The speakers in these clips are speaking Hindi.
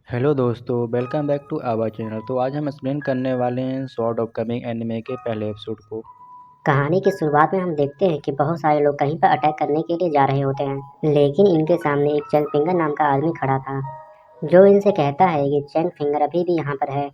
हेलो दोस्तों, welcome back to our channel. तो आज हम एक्सप्लेन करने वाले हैं स्वॉर्ड ऑफ कमिंग एनिमे के पहले एपिसोड को। कहानी की शुरुआत में हम देखते हैं कि बहुत सारे लोग कहीं पर अटैक करने के लिए जा रहे होते हैं, लेकिन इनके सामने एक चैंग फिंगर नाम का आदमी खड़ा था, जो इनसे कहता है कि चैंग फिंगर अभी भी यहाँ पर है,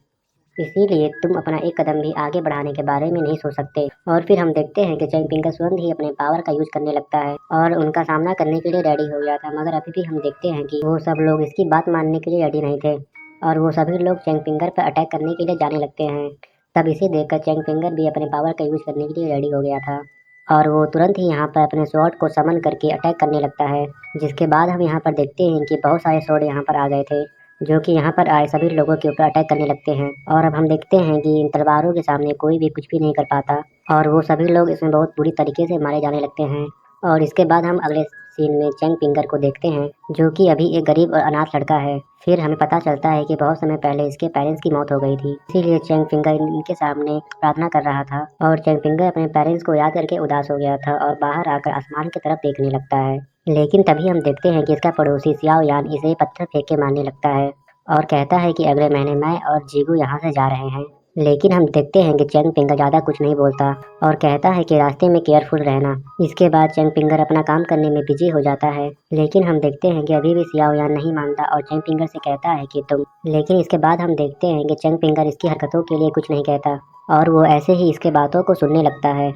इसीलिए तुम अपना एक कदम भी आगे बढ़ाने के बारे में नहीं सोच सकते। और फिर हम देखते हैं कि चैंग फिंगर तुरंत ही अपने पावर का यूज करने लगता है और उनका सामना करने के लिए रेडी हो गया था, मगर अभी भी हम देखते हैं कि वो सब लोग इसकी बात मानने के लिए रेडी नहीं थे और वो सभी लोग चैंग फिंगर पर अटैक करने के लिए जाने लगते हैं। तब इसे देखकर चैंग फिंगर भी अपने पावर का यूज करने के लिए रेडी हो गया था और वो तुरंत ही यहाँ पर अपने स्वॉर्ड को समन करके अटैक करने लगता है। जिसके बाद हम यहाँ पर देखते हैं कि बहुत सारे स्वॉर्ड यहाँ पर आ गए थे, जो कि यहाँ पर आए सभी लोगों के ऊपर अटैक करने लगते हैं। और अब हम देखते हैं कि इन तलवारों के सामने कोई भी कुछ भी नहीं कर पाता और वो सभी लोग इसमें बहुत बुरी तरीके से मारे जाने लगते हैं। और इसके बाद हम अगले सीन में चैंग फिंगर को देखते हैं, जो कि अभी एक गरीब और अनाथ लड़का है। फिर हमें पता चलता है कि बहुत समय पहले इसके पेरेंट्स की मौत हो गई थी, इसीलिए चैंग फिंगर इनके सामने प्रार्थना कर रहा था। और चैंग फिंगर अपने पेरेंट्स को याद करके उदास हो गया था और बाहर आकर आसमान की तरफ देखने लगता है। लेकिन तभी हम देखते हैं कि इसका पड़ोसी सियाओ यान इसे पत्थर फेंक के मारने लगता है और कहता है कि अगले महीने मैं और जीगू यहाँ से जा रहे हैं। लेकिन हम देखते हैं कि चैंग फिंगर ज्यादा कुछ नहीं बोलता और कहता है कि रास्ते में केयरफुल रहना। इसके बाद चैंग फिंगर अपना काम करने में बिजी हो जाता है, लेकिन हम देखते हैं कि अभी भी सियाओ यान नहीं मानता और चैंग फिंगर से कहता है कि तुम। लेकिन इसके बाद हम देखते हैं कि चैंग फिंगर इसकी हरकतों के लिए कुछ नहीं कहता और वो ऐसे ही इसके बातों को सुनने लगता है।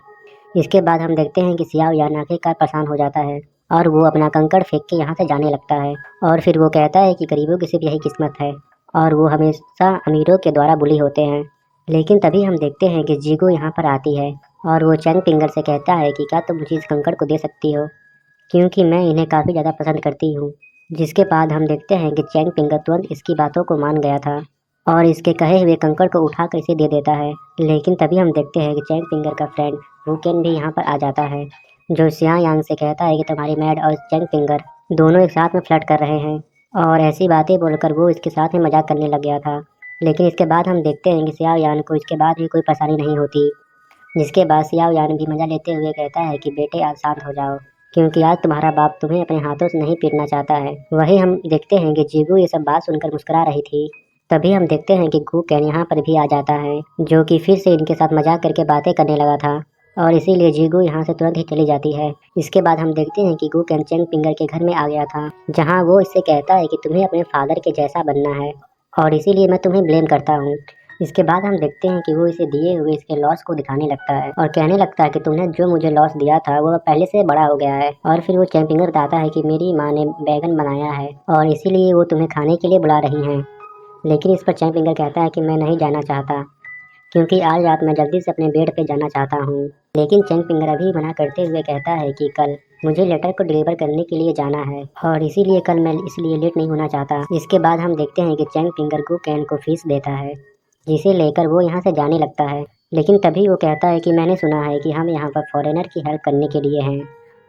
इसके बाद हम देखते हैं कि सियाओ यान आखिरकार परेशान हो जाता है और वो अपना कंकड़ फेंक के यहाँ से जाने लगता है। और फिर वो कहता है कि गरीबों की सिर्फ यही किस्मत है और वो हमेशा अमीरों के द्वारा बुली होते हैं। लेकिन तभी हम देखते हैं कि जीगो यहाँ पर आती है और वो चैंग फिंगर से कहता है कि क्या तुम मुझे इस कंकड़ को दे सकती हो, क्योंकि मैं इन्हें काफ़ी ज़्यादा पसंद करती हूँ। जिसके बाद हम देखते हैं कि चैंग फिंगर तुरंत इसकी बातों को मान गया था और इसके कहे हुए कंकड़ को उठाकर इसे दे देता है। लेकिन तभी हम देखते हैं कि चैंग फिंगर का फ्रेंड वूकेन भी यहाँ पर आ जाता है, जो सिया यांग से कहता है कि तुम्हारी मैड और चैंग फिंगर दोनों एक साथ में फ्लर्ट कर रहे हैं। और ऐसी बातें बोलकर वो इसके साथ में मजाक करने लग गया था। लेकिन इसके बाद हम देखते हैं कि सिया यान को इसके बाद भी कोई परेशानी नहीं होती। जिसके बाद सियाओ यान भी मजा लेते हुए कहता है कि बेटे आज शांत हो जाओ, क्योंकि आज तुम्हारा बाप तुम्हें अपने हाथों से नहीं पीटना चाहता है। वही हम देखते हैं कि जीगू ये सब बात सुनकर मुस्कुरा रही थी। तभी हम देखते हैं कि गूकेन यहाँ पर भी आ जाता है, जो कि फिर से इनके साथ मजाक करके बातें करने लगा था और इसीलिए जीगू यहाँ से तुरंत ही चली जाती है। इसके बाद हम देखते हैं कि गूकेन चेंग फिंगर के घर में आ गया था, जहाँ वो इससे कहता है कि तुम्हें अपने फादर के जैसा बनना है और इसीलिए मैं तुम्हें ब्लेम करता हूँ। इसके बाद हम देखते हैं कि वो इसे दिए हुए इसके लॉस को दिखाने लगता है और कहने लगता है कि तुमने जो मुझे लॉस दिया था वो पहले से बड़ा हो गया है। और फिर वो चैंपिंगर बताता है कि मेरी माँ ने बैगन बनाया है और इसीलिए वो तुम्हें खाने के लिए बुला रही हैं। लेकिन इस पर चैंपिंगर कहता है कि मैं नहीं जाना चाहता, क्योंकि आज रात मैं जल्दी से अपने बेड पे जाना चाहता हूँ। लेकिन चैंग फिंगर अभी मना करते हुए कहता है कि कल मुझे लेटर को डिलीवर करने के लिए जाना है और इसीलिए कल मैं इसलिए लेट नहीं होना चाहता। इसके बाद हम देखते हैं कि चैंग फिंगर को कैन को फीस देता है, जिसे लेकर वो यहाँ से जाने लगता है। लेकिन तभी वो कहता है कि मैंने सुना है कि हम यहाँ पर फॉरेनर की हेल्प करने के लिए हैं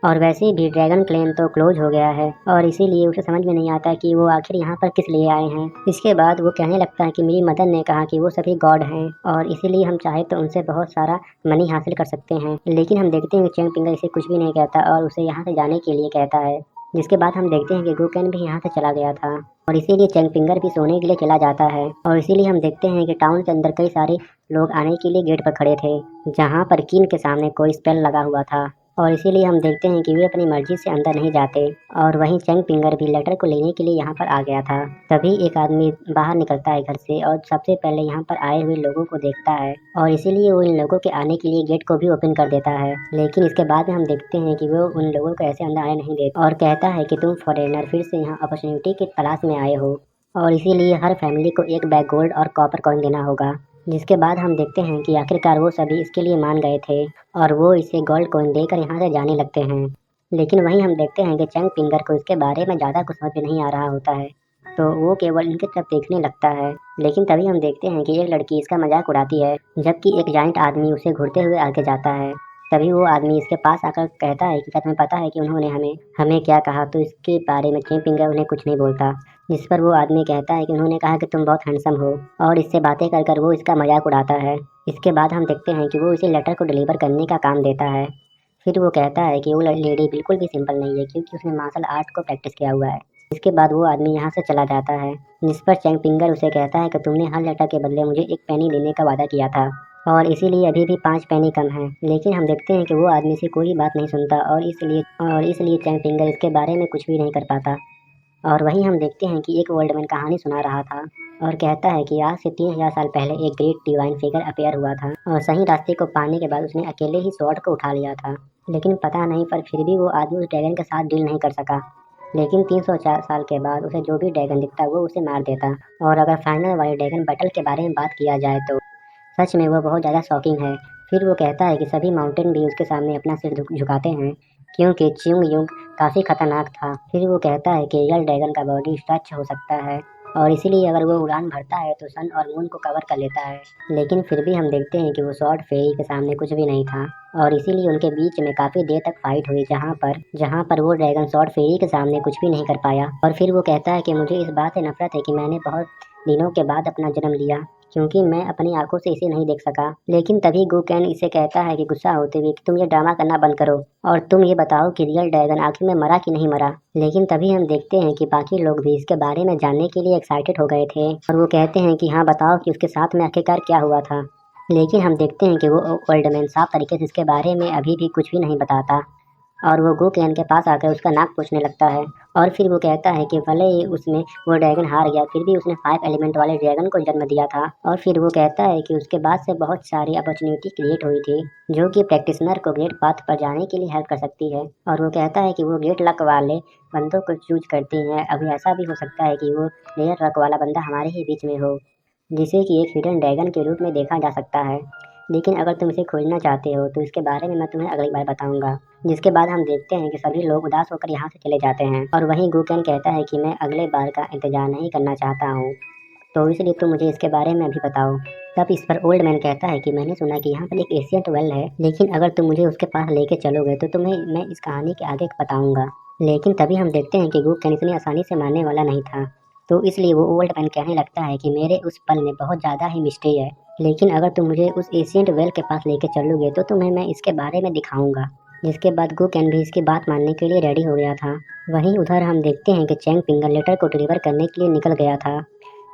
और वैसे भी ड्रैगन क्लेम तो क्लोज हो गया है और इसीलिए उसे समझ में नहीं आता कि वो आखिर यहाँ पर किस लिए आए हैं। इसके बाद वो कहने लगता है कि मेरी मदर ने कहा कि वो सभी गॉड हैं और इसीलिए हम चाहे तो उनसे बहुत सारा मनी हासिल कर सकते हैं। लेकिन हम देखते हैं कि चैंग फिंगर इसे कुछ भी नहीं कहता और उसे यहाँ से जाने के लिए कहता है। जिसके बाद हम देखते हैं कि गुकेन भी यहाँ से चला गया था और इसीलिए चैंग फिंगर भी सोने के लिए चला जाता है। और इसीलिए हम देखते हैं कि टाउन के अंदर कई सारे लोग आने के लिए गेट पर खड़े थे, जहाँ पर किन के सामने कोई स्पेल लगा हुआ था और इसीलिए हम देखते हैं कि वे अपनी मर्जी से अंदर नहीं जाते। और वहीं चैंग फिंगर भी लेटर को लेने के लिए यहाँ पर आ गया था। तभी एक आदमी बाहर निकलता है घर से और सबसे पहले यहाँ पर आए हुए लोगों को देखता है और इसीलिए वो इन लोगों के आने के लिए गेट को भी ओपन कर देता है। लेकिन इसके बाद में हम देखते हैं कि वो उन लोगों को ऐसे अंदर आने नहीं देता और कहता है कि तुम फॉरेनर फिर से यहाँ अपॉर्चुनिटी की तलाश में आए हो और इसीलिए हर फैमिली को एक बैग गोल्ड और कॉपर कॉइन देना होगा। जिसके बाद हम देखते हैं कि आखिरकार वो सभी इसके लिए मान गए थे और वो इसे गोल्ड कॉइन देकर यहाँ से जाने लगते हैं। लेकिन वहीं हम देखते हैं कि चंग फिंगर को इसके बारे में ज़्यादा कुछ समझ में नहीं आ रहा होता है, तो वो केवल इनकी तरफ देखने लगता है। लेकिन तभी हम देखते हैं कि एक लड़की इसका मजाक उड़ाती है, जबकि एक जाइंट आदमी उसे घूरते हुए आगे जाता है। तभी वो आदमी इसके पास आकर कहता है कि क्या तुम्हें पता है कि उन्होंने हमें हमें क्या कहा। तो इसके बारे में चैंग फिंगर उन्हें कुछ नहीं बोलता, जिस पर वो आदमी कहता है कि उन्होंने कहा कि तुम बहुत हैंडसम हो और इससे बातें कर कर वो इसका मजाक उड़ाता है। इसके बाद हम देखते हैं कि वो इसे लेटर को डिलीवर करने का काम देता है। फिर वो कहता है कि वो लेडी बिल्कुल भी सिंपल नहीं है, क्योंकि उसने मार्शल आर्ट को प्रैक्टिस किया हुआ है इसके बाद वो आदमी यहाँ से चला जाता है, जिस पर चैंग फिंगर उसे कहता है कि तुमने हर लेटर के बदले मुझे 1 पेनी देने का वादा किया था और इसीलिए अभी भी 5 पेनी कम है। लेकिन हम देखते हैं कि वो आदमी से कोई बात नहीं सुनता और इसलिए चैंग फिंगर इसके बारे में कुछ भी नहीं कर पाता। और वहीं हम देखते हैं कि एक ओल्ड मैन कहानी सुना रहा था और कहता है कि आज से 3000 साल पहले एक ग्रेट डिवाइन फिगर अपीयर हुआ था और सही रास्ते को पाने के बाद उसने अकेले ही स्वॉर्ड को उठा लिया था। लेकिन पता नहीं पर फिर भी वो आदमी उस ड्रैगन के साथ डील नहीं कर सका। लेकिन 304 साल के बाद उसे जो भी ड्रैगन दिखता वो उसे मार देता। और अगर फाइनल वाले ड्रैगन बैटल के बारे में बात किया जाए तो सच में वो बहुत ज़्यादा शॉकिंग है। फिर वो कहता है कि सभी माउंटेन भी उसके सामने अपना सिर झुकाते हैं क्योंकि च्युंग युंग काफ़ी खतरनाक था। फिर वो कहता है कि रियल ड्रैगन का बॉडी स्ट्रेच हो सकता है और इसीलिए अगर वो उड़ान भरता है तो सन और मून को कवर कर लेता है। लेकिन फिर भी हम देखते हैं कि वो स्वॉर्ड फेरी के सामने कुछ भी नहीं था और इसीलिए उनके बीच में काफ़ी देर तक फाइट हुई जहाँ पर वो ड्रैगन स्वॉर्ड फेरी के सामने कुछ भी नहीं कर पाया। और फिर वो कहता है कि मुझे इस बात से नफरत है कि मैंने बहुत दिनों के बाद अपना जन्म लिया क्योंकि मैं अपनी आंखों से इसे नहीं देख सका। लेकिन तभी गुकेन इसे कहता है कि गुस्सा होते हुए कि तुम ये ड्रामा करना बंद करो और तुम ये बताओ कि रियल ड्रैगन आखिर में मरा कि नहीं मरा। लेकिन तभी हम देखते हैं कि बाकी लोग भी इसके बारे में जानने के लिए एक्साइटेड हो गए थे और वो कहते हैं कि हाँ बताओ कि उसके साथ में आखिरकार क्या हुआ था। लेकिन हम देखते हैं कि वो ओल्ड मैन साफ तरीके से इसके बारे में अभी भी कुछ भी नहीं बताता और वो गुकेन के पास आकर उसका नाक पूछने लगता है। और फिर वो कहता है कि भले ही उसमें वो ड्रैगन हार गया फिर भी उसने 5 एलिमेंट वाले ड्रैगन को जन्म दिया था। और फिर वो कहता है कि उसके बाद से बहुत सारी अपॉर्चुनिटी क्रिएट हुई थी जो कि प्रैक्टिशनर को ग्रेट पाथ पर जाने के लिए हेल्प कर सकती है। और वो कहता है कि वो ग्रेट लक वाले बंदों को चूज करती हैं। अभी ऐसा भी हो सकता है कि वो रेयर लक वाला बंदा हमारे ही बीच में हो जिसे कि एक हिडन ड्रैगन के रूप में देखा जा सकता है। लेकिन अगर तुम इसे खोजना चाहते हो तो इसके बारे में मैं तुम्हें अगली बार बताऊंगा। जिसके बाद हम देखते हैं कि सभी लोग उदास होकर यहाँ से चले जाते हैं और वहीं गुकेन कहता है कि मैं अगले बार का इंतजार नहीं करना चाहता हूँ तो इसलिए तुम मुझे इसके बारे में अभी बताओ। तब इस पर ओल्ड मैन कहता है कि मैंने सुना कि यहाँ पर एक एशियंट वेल है लेकिन अगर तुम मुझे उसके पास लेके चलोगे तो तुम्हें मैं इस कहानी के आगे बताऊंगा। लेकिन तभी हम देखते हैं कि गुकेन इतनी आसानी से मानने वाला नहीं था तो इसलिए वो ओल्ड मैन कहने लगता है कि मेरे उस पल में बहुत ज़्यादा ही मिस्ट्री है लेकिन अगर तुम मुझे उस एशियंट वेल के पास लेके चलोगे तो तुम्हें मैं इसके बारे में दिखाऊंगा। जिसके बाद गुकेन भी इसकी बात मानने के लिए रेडी हो गया था। वहीं उधर हम देखते हैं कि चैंग फिंगर लेटर को डिलीवर करने के लिए निकल गया था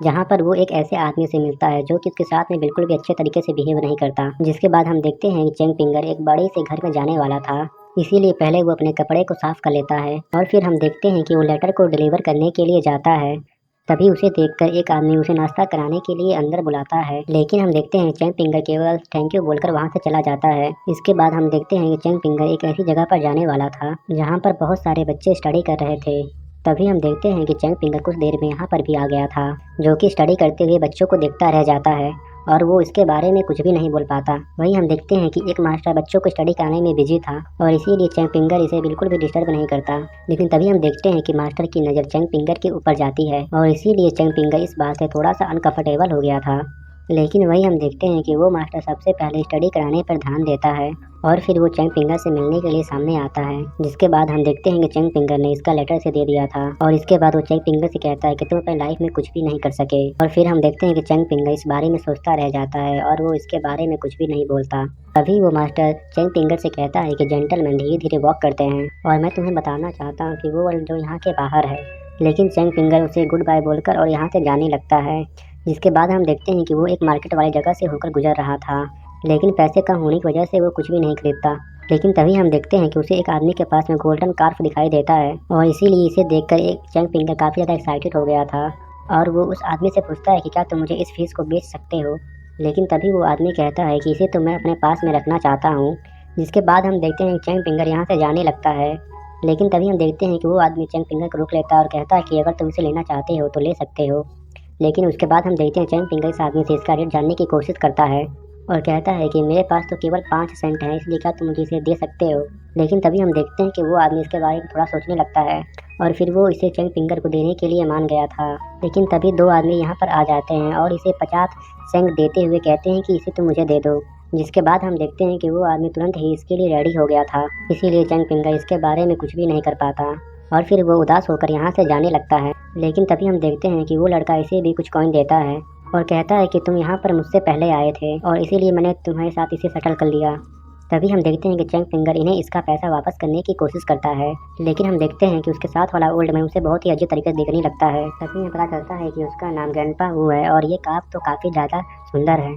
जहाँ पर वो एक ऐसे आदमी से मिलता है जो कि उसके साथ में बिल्कुल भी अच्छे तरीके से बिहेव नहीं करता। जिसके बाद हम देखते हैं कि चैंग फिंगर एक बड़े से घर में जाने वाला था इसीलिए पहले वो अपने कपड़े को साफ कर लेता है और फिर हम देखते हैं कि वो लेटर को डिलीवर करने के लिए जाता है। तभी उसे देखकर एक आदमी उसे नाश्ता कराने के लिए अंदर बुलाता है लेकिन हम देखते हैं चैंग फिंगर केवल थैंक यू बोलकर वहां से चला जाता है। इसके बाद हम देखते हैं कि चैंग फिंगर एक ऐसी जगह पर जाने वाला था जहां पर बहुत सारे बच्चे स्टडी कर रहे थे। तभी हम देखते हैं कि चैंग फिंगर कुछ देर में यहाँ पर भी आ गया था जो कि स्टडी करते हुए बच्चों को देखता रह जाता है और वो इसके बारे में कुछ भी नहीं बोल पाता। वहीं हम देखते हैं कि एक मास्टर बच्चों को स्टडी कराने में बिजी था और इसीलिए चैंग फिंगर इसे बिल्कुल भी डिस्टर्ब नहीं करता। लेकिन तभी हम देखते हैं कि मास्टर की नज़र चैंग फिंगर के ऊपर जाती है और इसीलिए चैंग फिंगर इस बात से थोड़ा सा अनकंफर्टेबल हो गया था। लेकिन वही हम देखते हैं कि वो मास्टर सबसे पहले स्टडी कराने पर ध्यान देता है और फिर वो चैंग फिंगर से मिलने के लिए सामने आता है। जिसके बाद हम देखते हैं कि चैंग फिंगर ने इसका लेटर से दे दिया था और इसके बाद वो चैंग फिंगर से कहता है कि तुम अपनी लाइफ में कुछ भी नहीं कर सके। और फिर हम देखते हैं कि चैंग फिंगर इस बारे में सोचता रह जाता है और वो इसके बारे में कुछ भी नहीं बोलता। तभी वो मास्टर चैंग फिंगर से कहता है कि जेंटलमैन धीरे धीरे वॉक करते हैं और मैं तुम्हें बताना चाहता हूँ कि वो वर्ल्ड जो यहाँ के बाहर है। लेकिन चैंग फिंगर उसे गुड बाय बोलकर और यहाँ से जाने लगता है। जिसके बाद हम देखते हैं कि वो एक मार्केट वाली जगह से होकर गुजर रहा था लेकिन पैसे कम होने की वजह से वो कुछ भी नहीं खरीदता। लेकिन तभी हम देखते हैं कि उसे एक आदमी के पास में गोल्डन कार्फ दिखाई देता है और इसीलिए इसे देखकर एक चैंग फिंगर काफ़ी ज़्यादा एक्साइटेड हो गया था और वो उस आदमी से पूछता है कि क्या तुम मुझे इस फीस को बेच सकते हो। लेकिन तभी वो आदमी कहता है कि इसे तो मैं अपने पास में रखना चाहता हूँ। जिसके बाद हम देखते हैं कि चैंग फिंगर यहाँ से जाने लगता है। लेकिन तभी हम देखते हैं कि वो आदमी चैंग फिंगर को रोक लेता है और कहता है कि अगर तुम इसे लेना चाहते हो तो ले सकते हो। लेकिन उसके बाद हम देखते हैं चैंग फिंगर इस आदमी से इसका रेट जानने की कोशिश करता है और कहता है कि मेरे पास तो केवल 5 सेंट है इसलिए क्या तुम मुझे इसे दे सकते हो। लेकिन तभी हम देखते हैं कि वो आदमी इसके बारे में थोड़ा सोचने लगता है और फिर वो इसे चैंग फिंगर को देने के लिए मान गया था। लेकिन तभी 2 आदमी यहाँ पर आ जाते हैं और इसे 50 सेंट देते हुए कहते हैं कि इसे तुम मुझे दे दो। जिसके बाद हम देखते हैं कि वो आदमी तुरंत ही इसके लिए रेडी हो गया था इसीलिए चैंग फिंगर इसके बारे में कुछ भी नहीं कर पाता और फिर वो उदास होकर यहाँ से जाने लगता है। लेकिन तभी हम देखते हैं कि वो लड़का इसे भी कुछ कॉइन देता है और कहता है कि तुम यहाँ पर मुझसे पहले आए थे और इसीलिए मैंने तुम्हारे साथ इसे सेटल कर लिया। तभी हम देखते हैं कि चैंग फिंगर इन्हें इसका पैसा वापस करने की कोशिश करता है, लेकिन हम देखते हैं कि उसके साथ वाला ओल्ड मैन उसे बहुत ही अजीब तरीके से देखने लगता है। तभी हमें पता चलता है कि उसका नाम ग्रैंडपा वू है और ये काफ तो काफी ज्यादा सुंदर है।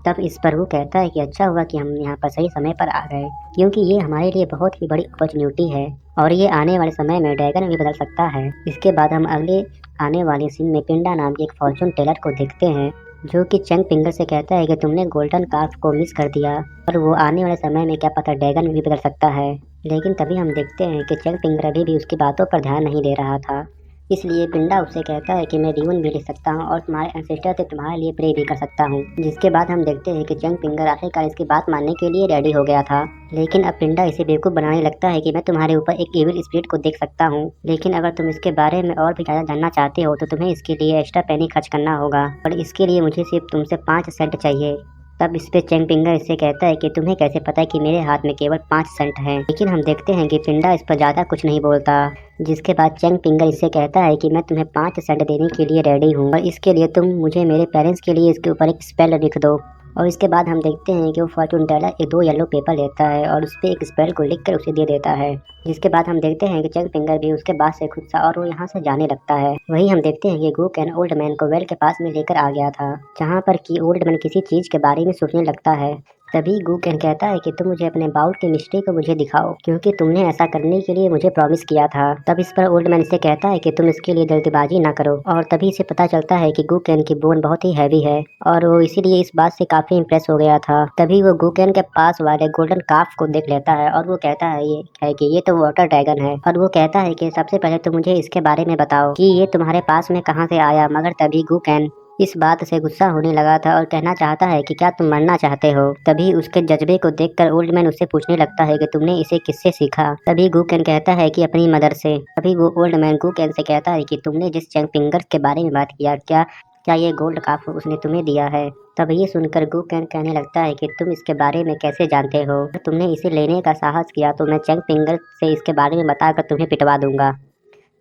तब इस पर वो कहता है कि अच्छा हुआ कि हम यहाँ पर सही समय पर आ गए, क्योंकि ये हमारे लिए बहुत ही बड़ी अपॉर्चुनिटी है और ये आने वाले समय में ड्रैगन भी बदल सकता है। इसके बाद हम अगले आने वाले सीन में पिंडा नाम के एक फॉर्चून टेलर को देखते हैं, जो कि चैंग फिंगर से कहता है कि तुमने गोल्डन कार्फ को मिस कर दिया और वो आने वाले समय में क्या पता ड्रैगन भी बदल सकता है। लेकिन तभी हम देखते हैं कि चैंग फिंगर अभी भी उसकी बातों पर ध्यान नहीं दे रहा था, इसलिए पिंडा उससे कहता है कि मैं ड्यून भी लिख सकता हूँ और तुम्हारे एंसेस्टर से तुम्हारे लिए प्रे भी कर सकता हूँ। जिसके बाद हम देखते हैं कि चैंग फिंगर आखिरकार इसकी बात मानने के लिए रेडी हो गया था, लेकिन अब पिंडा इसे बेवकूफ़ बनाने लगता है कि मैं तुम्हारे ऊपर एक एविल स्पिरिट को देख सकता हूँ, लेकिन अगर तुम इसके बारे में और भी ज़्यादा जानना चाहते हो तो तुम्हें इसके लिए एक्स्ट्रा पैनी खर्च करना होगा और इसके लिए मुझे सिर्फ तुमसे 5 सेंट चाहिए। तब इस पे चैंग फिंगर इससे कहता है कि तुम्हें कैसे पता है कि मेरे हाथ में केवल 5 सेंट हैं। लेकिन हम देखते हैं कि पिंडा इस पर ज़्यादा कुछ नहीं बोलता। जिसके बाद चैंग फिंगर इससे कहता है कि मैं तुम्हें 5 सेंट देने के लिए रेडी हूँ और इसके लिए तुम मुझे मेरे पेरेंट्स के लिए इसके ऊपर एक स्पेल लिख दो। और इसके बाद हम देखते हैं कि वो फॉर्चून टेलर 2 येलो पेपर लेता है और उस पर एक स्पेल को लिखकर उसे दे देता है। जिसके बाद हम देखते हैं कि चैंग फिंगर भी उसके बाद से खुद सा और वो यहाँ से जाने लगता है। वहीं हम देखते हैं कि गूकेन ओल्ड मैन को वेल के पास में लेकर आ गया था, जहाँ पर कि ओल्ड मैन किसी चीज के बारे में सोचने लगता है। तभी गूकेन कहता है कि तुम मुझे अपने बाउल की मिस्ट्री को मुझे दिखाओ, क्योंकि तुमने ऐसा करने के लिए मुझे प्रॉमिस किया था। तब इस पर ओल्ड मैन से कहता है कि तुम इसके लिए जल्दबाजी ना करो और तभी इसे पता चलता है कि गूकेन की बोन बहुत ही हैवी है और वो इसीलिए इस बात से काफी इम्प्रेस हो गया था। तभी वो गूकेन के पास वाले गोल्डन काफ को देख लेता है और वो कहता है कि ये तो वाटर ड्रैगन है और वो कहता है कि सबसे पहले तो मुझे इसके बारे में बताओ कि ये तुम्हारे पास में कहाँ से आया। मगर तभी गूकेन इस बात से गुस्सा होने लगा था और कहना चाहता है कि क्या तुम मरना चाहते हो। तभी उसके जज्बे को देखकर ओल्ड मैन उससे पूछने लगता है कि तुमने इसे किससे सीखा। तभी गूकेन कहता है कि अपनी मदर से। तभी वो ओल्ड मैन गूकेन से कहता है कि तुमने जिस चैंग फिंगर के बारे में बात किया, क्या क्या ये गोल्ड काफ उसने तुम्हें दिया है। तब ये सुनकर गूकेन कहने लगता है कि तुम इसके बारे में कैसे जानते हो, अगर तुमने इसे लेने का साहस किया तो मैं चैंग फिंगर से इसके बारे में बताकर तुम्हें पिटवा दूंगा।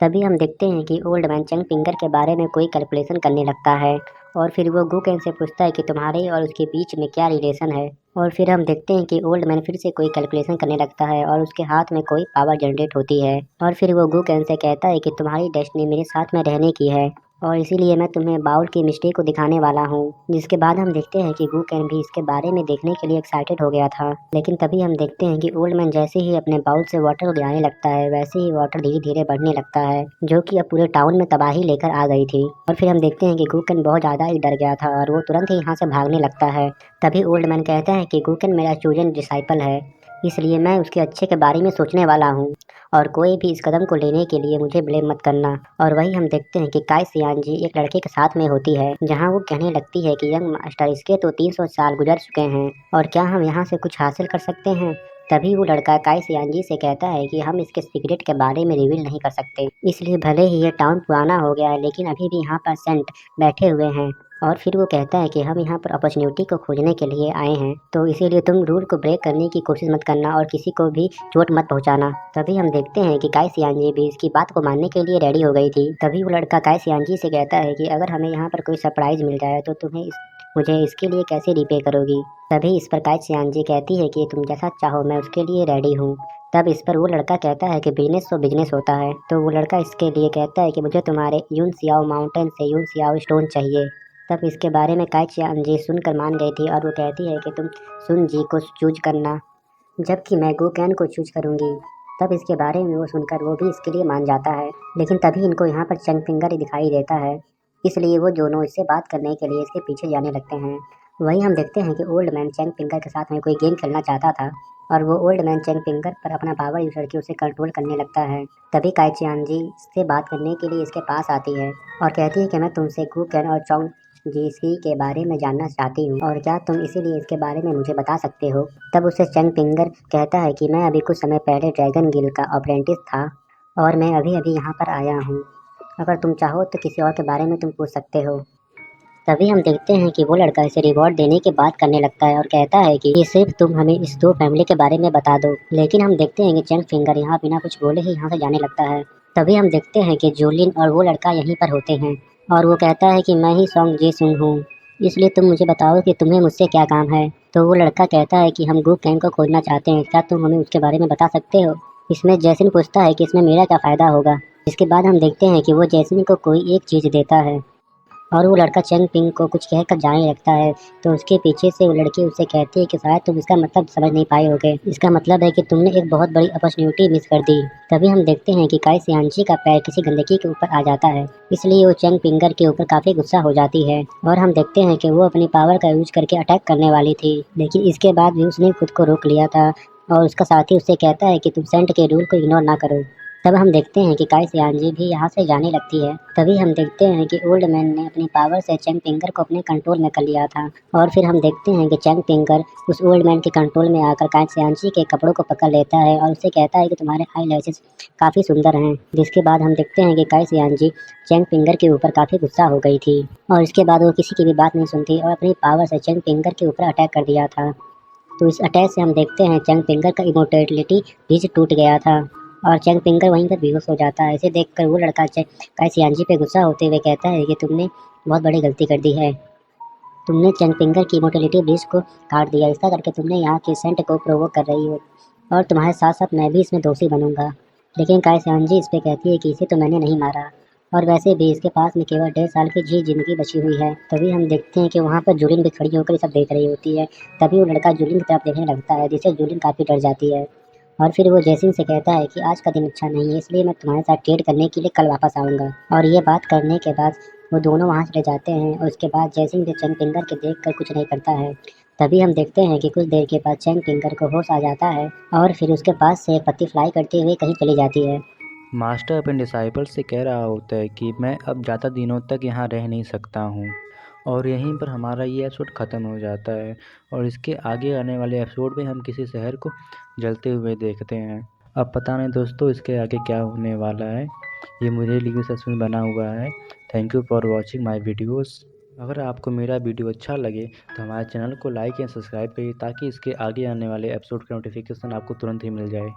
तभी हम देखते हैं कि ओल्ड मैन चैंग फिंगर के बारे में कोई कैलकुलेशन करने लगता है और फिर वो गूकेन से पूछता है कि तुम्हारे और उसके बीच में क्या रिलेशन है। और फिर हम देखते हैं कि ओल्ड मैन फिर से कोई कैलकुलेशन करने लगता है और उसके हाथ में कोई पावर जनरेट होती है और फिर वो गूकेन से कहता है कि तुम्हारी डेस्टिनी मेरे साथ में रहने की है और इसीलिए मैं तुम्हें बाउल की मिस्ट्री को दिखाने वाला हूँ। जिसके बाद हम देखते हैं कि गूकेन भी इसके बारे में देखने के लिए एक्साइटेड हो गया था, लेकिन तभी हम देखते हैं कि ओल्ड मैन जैसे ही अपने बाउल से वाटर को गिराने लगता है, वैसे ही वाटर धीरे धीरे बढ़ने लगता है, जो कि अब पूरे टाउन में तबाही लेकर आ गई थी। और फिर हम देखते हैं कि गूकेन बहुत ज़्यादा ही डर गया था और वो तुरंत ही यहाँ से भागने लगता है। तभी ओल्ड मैन कहता है कि गूकेन मेरा चूजन डिसाइपल है, इसलिए मैं उसके अच्छे के बारे में सोचने वाला हूँ और कोई भी इस कदम को लेने के लिए मुझे ब्लेम मत करना। और वही हम देखते हैं कि काई सियान जी एक लड़के के साथ में होती है, जहाँ वो कहने लगती है कि यंग मास्टर, इसके तो 300 साल गुजर चुके हैं और क्या हम यहाँ से कुछ हासिल कर सकते हैं। तभी वो लड़का काई सियान जी से कहता है कि हम इसके सीक्रेट के बारे में रिवील नहीं कर सकते, इसलिए भले ही ये टाउन पुराना हो गया है लेकिन अभी भी यहाँ पर सेंट बैठे हुए हैं। और फिर वो कहता है कि हम यहाँ पर अपॉर्चुनिटी को खोजने के लिए आए हैं, तो इसीलिए तुम रूल को ब्रेक करने की कोशिश मत करना और किसी को भी चोट मत पहुँचाना। तभी हम देखते हैं कि काई सियान जी भी इसकी बात को मानने के लिए रेडी हो गई थी। तभी वो लड़का काई सियान जी से कहता है कि अगर हमें यहाँ पर कोई सरप्राइज मिल जाए तो मुझे इसके लिए कैसे रिपे करोगी। तभी इस पर काई सियान जी कहती है कि तुम जैसा चाहो, मैं उसके लिए रेडी हूँ। तब इस पर वो लड़का कहता है कि बिजनेस तो बिजनेस होता है। तो वो लड़का इसके लिए कहता है कि मुझे तुम्हारे यून सियाओ माउंटेन से यून सियाओ स्टोन चाहिए। तब इसके बारे में काई चियान जी सुनकर मान गई थी और वो कहती है कि तुम सुन जी को चूज करना, जबकि मैं गूकैन को चूज करूंगी। तब इसके बारे में वो सुनकर वो भी इसके लिए मान जाता है, लेकिन तभी इनको यहाँ पर चैंग फिंगर ही दिखाई देता है, इसलिए वो दोनों इससे बात करने के लिए इसके पीछे जाने लगते हैं। वहीं हम देखते हैं कि ओल्ड मैन चैंग फिंगर के साथ में कोई गेम खेलना चाहता था और वो ओल्ड मैन चैंग फिंगर पर अपना पावर यूज करके उसे कंट्रोल करने लगता है। तभी काई चियान जी से बात करने के लिए इसके पास आती है और कहती है कि मैं तुमसे गूकैन और चोंग जीसी के बारे में जानना चाहती हूँ और क्या तुम इसीलिए इसके बारे में मुझे बता सकते हो। तब उसे चैंग फिंगर कहता है कि मैं अभी कुछ समय पहले ड्रैगन गिल का अप्रेंटिस था और मैं अभी अभी यहाँ पर आया हूँ, अगर तुम चाहो तो किसी और के बारे में तुम पूछ सकते हो। तभी हम देखते हैं कि वो लड़का इसे रिवॉर्ड देने की बात करने लगता है और कहता है कि ये सिर्फ तुम हमें इस 2 फैमिली के बारे में बता दो। लेकिन हम देखते हैं कि चैंग फिंगर यहाँ बिना कुछ बोले ही यहाँ से जाने लगता है। तभी हम देखते हैं कि जूलिन और वो लड़का यहीं पर होते हैं और वो कहता है कि मैं ही सॉन्ग जी सुंग हूँ, इसलिए तुम मुझे बताओ कि तुम्हें मुझसे क्या काम है। तो वो लड़का कहता है कि हम गूक गैंग को खोजना चाहते हैं, क्या तुम हमें उसके बारे में बता सकते हो? इसमें जैसिन पूछता है कि इसमें मेरा क्या फ़ायदा होगा। इसके बाद हम देखते हैं कि वो जैसिन को कोई एक चीज़ देता है और वो लड़का चेंग पिंग को कुछ कहकर जाने लगता है। तो उसके पीछे से वो लड़की उससे कहती है कि शायद तुम इसका मतलब समझ नहीं पाए होगे। इसका मतलब है कि तुमने एक बहुत बड़ी अपॉर्चुनिटी मिस कर दी। तभी हम देखते हैं कि काई सियांची का पैर किसी गंदगी के ऊपर आ जाता है, इसलिए वो चेंग पिंगर के ऊपर काफ़ी गुस्सा हो जाती है और हम देखते हैं कि वो अपनी पावर का यूज करके अटैक करने वाली थी, लेकिन इसके बाद भी उसने खुद को रोक लिया था और उसका साथी उससे कहता है कि तुम सेंट के रूल को इग्नोर ना करो। तब हम देखते हैं कि काई सियांजी भी यहाँ से जाने लगती है। तभी हम देखते हैं कि ओल्ड मैन ने अपनी पावर से चेंग पिंगर को अपने कंट्रोल में कर लिया था और फिर हम देखते हैं कि चेंग पिंगर उस ओल्ड मैन के कंट्रोल में आकर काई सियांजी के कपड़ों को पकड़ लेता है और उससे कहता है कि तुम्हारे आई लैशेस काफ़ी सुंदर हैं। जिसके बाद हम देखते हैं कि काई सियांजी चेंग पिंगर के ऊपर काफ़ी गुस्सा हो गई थी और इसके बाद वो किसी की भी बात नहीं सुनती और अपनी पावर से चेंग पिंगर के ऊपर अटैक कर दिया था। तो इस अटैक से हम देखते हैं चेंग पिंगर का इमोर्टेलिटी ब्रिज टूट गया था और चेंग पिंगर वहीं पर बेहोश हो जाता है। इसे देखकर वो लड़का काई सियांजी पे गुस्सा होते हुए कहता है कि तुमने बहुत बड़ी गलती कर दी है। तुमने चेंग पिंगर की इमोर्टेलिटी ब्रिज को काट दिया। ऐसा करके तुमने यहाँ की सेंट को प्रोवोक कर रही हो और तुम्हारे साथ साथ मैं भी इसमें दोषी बनूंगा। लेकिन काई सियांजी इस पे कहती है कि इसे तो मैंने नहीं मारा और वैसे भी इसके पास में केवल 1.5 साल की जिंदगी बची हुई है। तभी हम देखते हैं कि वहाँ पर जूलिन भी खड़ी होकर ये सब देख रही होती है। तभी वो लड़का जूलिन की तरफ देखने लगता है, जिससे जूलिन काफ़ी डर जाती है और फिर वो जैसिन से कहता है कि आज का दिन अच्छा नहीं है, इसलिए मैं तुम्हारे साथ ट्रेड करने के लिए कल वापस आऊँगा। और ये बात करने के बाद वो दोनों वहाँ चले जाते हैं और उसके बाद जैसिन भी चेंग पिंगर के देख कर कुछ नहीं करता है। तभी हम देखते हैं कि कुछ देर के बाद चेंग पिंगर को होश आ जाता है और फिर उसके पास से एक पत्ती फ्लाई करते हुए कहीं चली जाती है। मास्टर अपने डिसाइपल से कह रहा होता है कि मैं अब ज़्यादा दिनों तक यहाँ रह नहीं सकता हूँ और यहीं पर हमारा ये एपिसोड ख़त्म हो जाता है और इसके आगे आने वाले एपिसोड में हम किसी शहर को जलते हुए देखते हैं। अब पता नहीं दोस्तों इसके आगे क्या होने वाला है, ये मुझे लिए सस्पेंस बना हुआ है। Thank you for watching my videos. अगर आपको मेरा वीडियो अच्छा लगे तो हमारे चैनल को लाइक या सब्सक्राइब करिए ताकि इसके आगे आने वाले एपिसोड का नोटिफिकेशन आपको तुरंत ही मिल जाए।